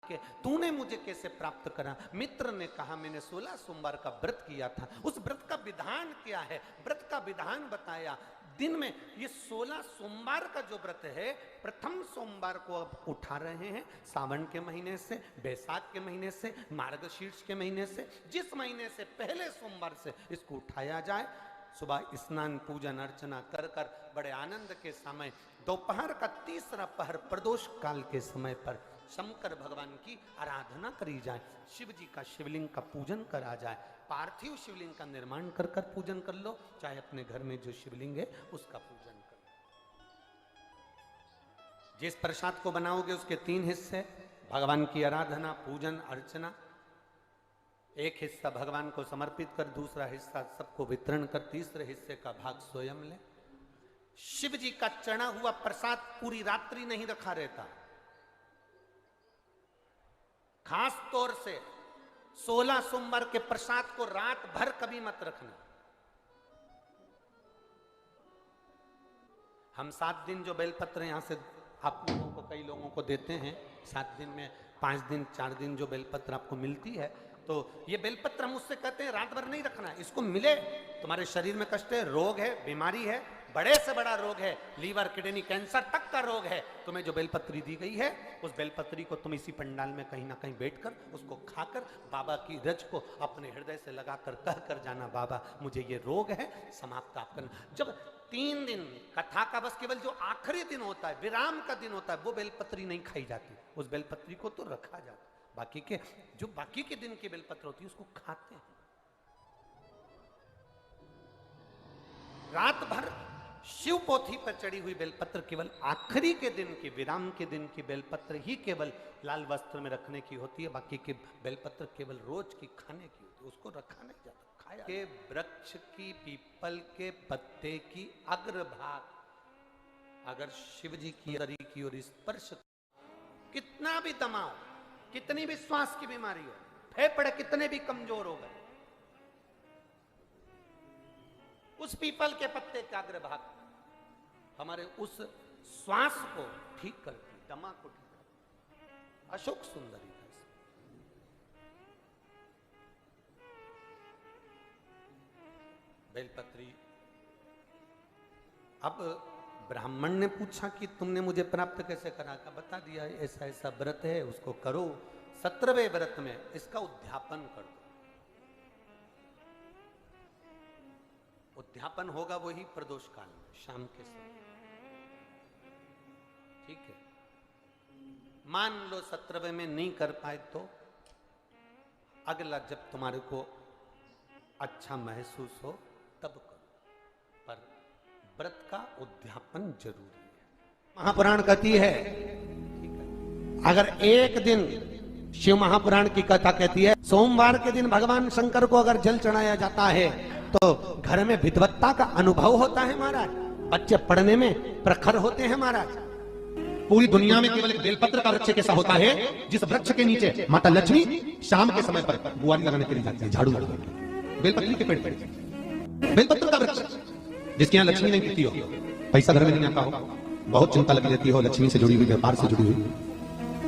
कि तूने मुझे कैसे प्राप्त करा। मित्र ने कहा मैंने 16 सोमवार का व्रत किया था। उस व्रत का विधान क्या है, व्रत का विधान बताया। दिन में ये 16 सोमवार का जो व्रत है, प्रथम सोमवार को अब उठा रहे हैं सावन के महीने से, बैसाख के महीने से, मार्गशीर्ष के महीने से। जिस महीने से पहले सोमवार से इसको उठाया जाए, सुबह स्नान पूजन अर्चना कर कर बड़े आनंद के समय, दोपहर का तीसरा पहर प्रदोष काल के समय पर शंकर भगवान की आराधना करी जाए, शिव जी का शिवलिंग का पूजन करा जाए। पार्थिव शिवलिंग का निर्माण कर कर पूजन कर लो, चाहे अपने घर में जो शिवलिंग है उसका पूजन कर लो। जिस प्रसाद को बनाओगे उसके 3 हिस्से, भगवान की आराधना पूजन अर्चना। एक हिस्सा भगवान को समर्पित कर, दूसरा हिस्सा सबको वितरण कर, तीसरे हिस्से का भाग स्वयं ले। शिव जी का चढ़ा हुआ प्रसाद पूरी रात्रि नहीं रखा रहता। खास तौर से 16 सोमवार के प्रसाद को रात भर कभी मत रखना। हम 7 दिन जो बेलपत्र यहां से आप लोगों को, कई लोगों को देते हैं, 7 दिन में 5 दिन 4 दिन जो बेलपत्र आपको मिलती है, तो ये बेलपत्र हम उससे कहते हैं रात भर नहीं रखना। इसको मिले, तुम्हारे शरीर में कष्ट है, रोग है, बीमारी है, बड़े से बड़ा रोग है, लीवर किडनी कैंसर तक का रोग है, तुम्हें जो बेलपत्री दी गई है, उस बेलपत्री को तुम इसी पंडाल में कहीं ना कहीं बैठकर उसको खाकर बाबा की रज को अपने हृदय से लगाकर कह कर जाना, बाबा मुझे ये रोग है, समाप्त आप करना। जब 3 दिन कथा का बस केवल जो आखिरी दिन होता है, विराम का दिन होता है, वो बेलपत्री नहीं खाई जाती, उस बेलपत्री को तो रखा जाता। बाकी के जो बाकी के दिन की बेलपत्र होती है उसको खाते हैं। रात भर शिव पोथी पर चढ़ी हुई बेलपत्र केवल आखिरी के दिन की, विराम के दिन की बेलपत्र ही केवल लाल वस्त्र में रखने की होती है। बाकी के बेलपत्र केवल रोज की खाने की होती है, उसको रखा नहीं जाता, खाया। के वृक्ष की, पीपल के पत्ते की अग्रभाग अगर शिव जी की ओर स्पर्श, कितना भी दमाओ, कितनी भी श्वास की बीमारी हो, फेफड़े कितने भी कमजोर हो गए, उस पीपल के पत्ते का अग्रभाग हमारे उस श्वास को ठीक करती, दमा को ठीक करती। अशोक सुंदरी है। बेलपत्री। अब ब्राह्मण ने पूछा कि तुमने मुझे प्राप्त कैसे करा, का बता दिया, ऐसा ऐसा व्रत है, उसको करो। 17वें व्रत में इसका उद्यापन कर दो। उद्यापन होगा वही प्रदोष काल में, शाम के समय, ठीक है। मान लो 17वें में नहीं कर पाए तो अगला जब तुम्हारे को अच्छा महसूस हो तब करो, पर व्रत का उद्यापन जरूरी है। महापुराण कहती है, अगर एक दिन, शिव महापुराण की कथा कहती है, सोमवार के दिन भगवान शंकर को अगर जल चढ़ाया जाता है तो घर में विद्वत्ता का अनुभव होता है महाराज, बच्चे पढ़ने में प्रखर होते हैं महाराज। पूरी दुनिया में केवल एक बेलपत्र का वृक्ष कैसा होता है जिस वृक्ष के नीचे माता लक्ष्मी शाम के समय पर बुआरी लगाने के लिए जाती है, झाड़ू लगाने के लिए। बेलपत्री के पेड़ पर बेलपत्र का वृक्ष, जिसके यहाँ लक्ष्मी नहीं दिखती हो, पैसा घर में नहीं आता हो, बहुत चिंता लगी रहती हो, लक्ष्मी से जुड़ी हुई, व्यापार से जुड़ी हुई,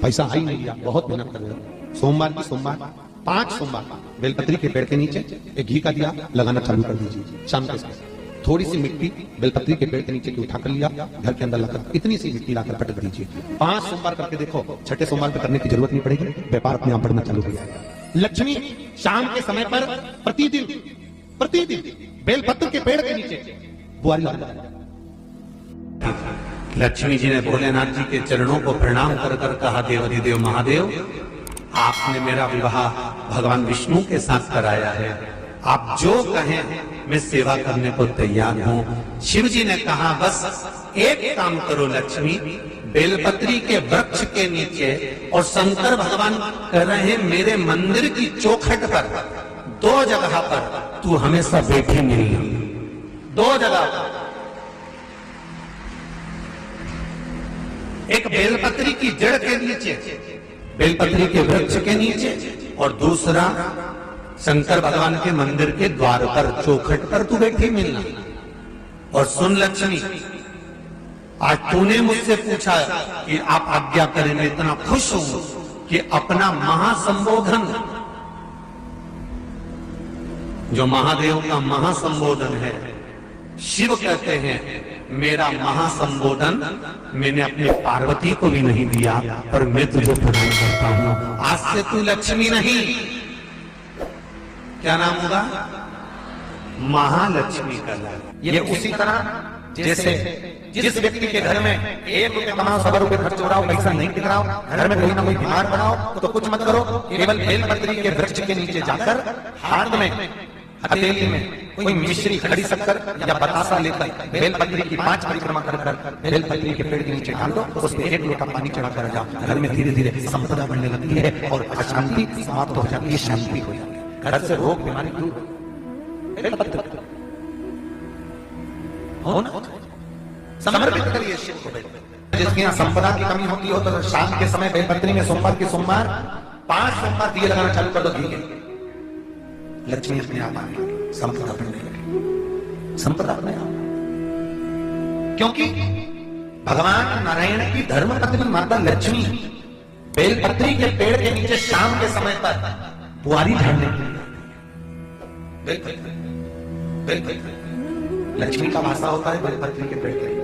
पैसा आई नहीं दिया, बहुत मेहनत कर रहे हो, सोमवार की सोमवार 5 सोमवार बेलपत्री के पेड़ के नीचे एक घी का दिया लगाना चालू कर दीजिए। शाम के समय थोड़ी सी मिट्टी बेलपत्री के पेड़ के नीचे की उठाकर लिया, घर के अंदर लाकर इतनी सी मिट्टी लाकर पटक दीजिए। 5 सोमवार करके देखो, 6ठे सोमवार पे करने की जरूरत नहीं पड़ेगी, व्यापार अपने आप बढ़ना चालू हो जाएगा। लक्ष्मी शाम के समय पर प्रतिदिन बेलपत्र के पेड़ के नीचे बुआरी लगाना। लक्ष्मी जी ने भोलेनाथ जी के चरणों को प्रणाम कर कर कहा, देवाधिदेव महादेव, आपने मेरा विवाह भगवान विष्णु के साथ कराया है, आप जो कहें मैं सेवा करने को तैयार हूँ। शिव जी ने कहा, बस एक काम करो लक्ष्मी, बेलपत्री के वृक्ष के नीचे, और शंकर भगवान कह रहे हैं मेरे मंदिर की चौखट पर 2 जगह पर तू हमेशा बैठे मिली, 2 जगह पर, एक बेलपत्री की जड़ के नीचे, बेलपत्री के वृक्ष के नीचे, और दूसरा शंकर भगवान के मंदिर के द्वार पर, चौखट पर तू बैठी मिलना। और सुन लक्ष्मी, आज तूने मुझसे पूछा कि आप आज्ञा करें, मैं इतना खुश हूं कि अपना महासंबोधन, जो महादेव का महासंबोधन है, शिव कहते हैं मेरा महासंबोधन मैंने अपने पार्वती को भी नहीं दिया, पर मैं तुझे प्रदान करता हूं। आज से तू लक्ष्मी नहीं, क्या नाम होगा? महालक्ष्मी का नाम। ये उसी तरह जैसे जिस व्यक्ति के घर में 1 रुपए कमाओ, 100 रुपए खर्च हो रहा हो, पैसा नहीं टिक रहा हो, घर में कोई ना कोई बीमार बनाओ, तो कुछ मत करो, केवल बेलपत्री के वृक्ष के नीचे जाकर हाथ में हथेली में कोई मिश्री, खड़ी शक्कर या बतासा लेकर बेलपत्री की 5 परिक्रमा कर बेलपत्री के पेड़ के नीचे डाल दो, उस पर 1 लोटा पानी चढ़ाकर जाओ, घर में धीरे धीरे संपदा बढ़ने लगती है और अशांति समाप्त हो जाती है, शांति हो जाती है, घर से रोग बीमारी दूर। बेलपत्र हो ना, समर्पित करिए शिव को बेलपत्र। जिसके यहाँ संपदा की कमी होती हो तो शाम के समय बेलपत्री में सोमवार के सोमवार 5 सोमवार दिए लगाना चालू कर दो, घी के, लक्ष्मी अपने आप आने लगी, संपदा बढ़ने लगी, संपदा अपने आप। क्योंकि भगवान नारायण की धर्मपत्नी माता लक्ष्मी बेलपत्री के पेड़ के नीचे शाम के समय पर बुआरी झाड़ने के लिए, बेलपत्री लक्ष्मी का वासा होता है बेलपत्री के पेड़ के।